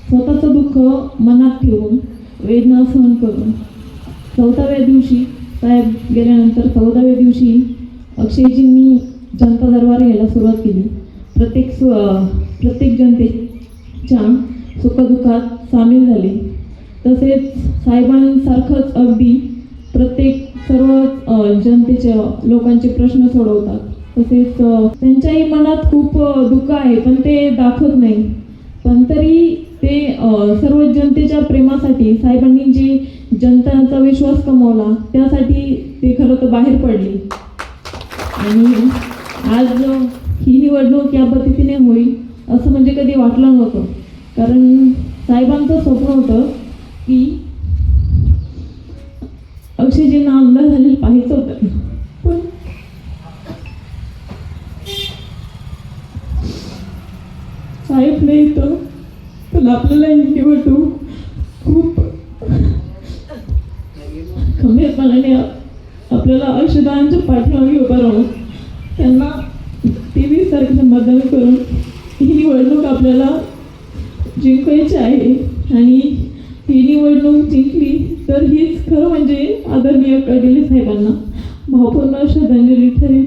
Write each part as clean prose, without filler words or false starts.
स्वतःचं दुःख मनात ठेवून वेदना सहन करून 14व्या दिवशी साहेब गेल्यानंतर 14व्या दिवशी अक्षयजींनी जनता दरबार घ्यायला सुरुवात केली. प्रत्येक जनतेच्या सुखदुःखात सामील झाले. तसेच साहेबांसारखंच अगदी सर्व जनतेच्या लोकांचे प्रश्न सोडवतात. तसेच त्यांच्याही मनात खूप दुःख आहे, पण ते दाखवत नाही. पण तरी ते सर्व जनतेच्या प्रेमासाठी साहेबांनी जे जनतांचा विश्वास कमवला त्यासाठी ते खरं तर बाहेर पडले. आणि आज ही निवडणूक या पद्धतीने होईल असं म्हणजे कधी वाटलं नव्हतं. कारण साहेबांचं स्वप्न होतं की अक्षयजींना आमदार झालेलं पाहायचं होतं. पण साहेब नाही इथं, पण आपल्याला ही निवडणूक खूप खंबीरपणाने आपल्याला अक्षयदादांच्या पाठीमागे उभं राहून त्यांना 23 तारखेला मतदान करून ही निवडणूक आपल्याला जिंकायची आहे. आणि ही निवडणूक जिंकली तर हीच खरं म्हणजे आदरणीय कडले साहेबांना भावपूर्ण श्रद्धांजली ठरेल.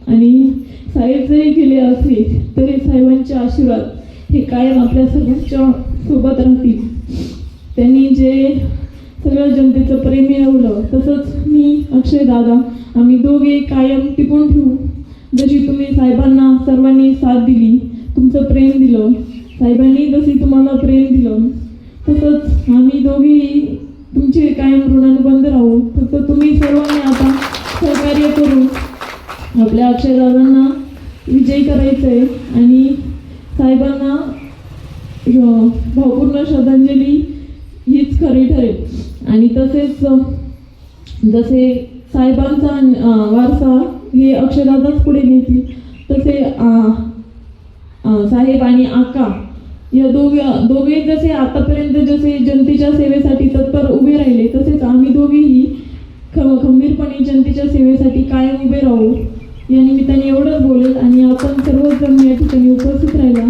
आणि साहेब जरी गेले असले तरी साहेबांचे आशीर्वाद हे कायम आपल्या सर्वांच्या सोबत राहतील. त्यांनी जे सगळ्या जनतेचं प्रेम मिळवलं तसंच मी अक्षयदादा आम्ही दोघे कायम टिकून ठेवू. जशी तुम्ही साहेबांना सर्वांनी साथ दिली, तुमचं प्रेम दिलं, साहेबांनी जशी तुम्हाला प्रेम दिलं तसंच आम्ही दोघेही तुमचे कायम ऋणानुबंध राहू. फक्त तुम्ही सर्वांनी आता सहकार्य करून आपल्या अक्षयदादांना विजयी करायचं आहे आणि साहेबांना भावपूर्ण श्रद्धांजली हीच खरी ठरेल. आणि तसेच जसे साहेबांचा वारसा हे अक्षयदादाच पुढे नेतील तसे साहेब आणि आका या दोघे जसे आतापर्यंत जसे जनतेच्या सेवेसाठी तत्पर उभे राहिले तसेच आम्ही दोघेही खंबीरपणे जनतेच्या सेवेसाठी कायम उभे राहू. या निमित्ताने एवढंच बोलेल आणि आपण सर्वजण या ठिकाणी उपस्थित राहिला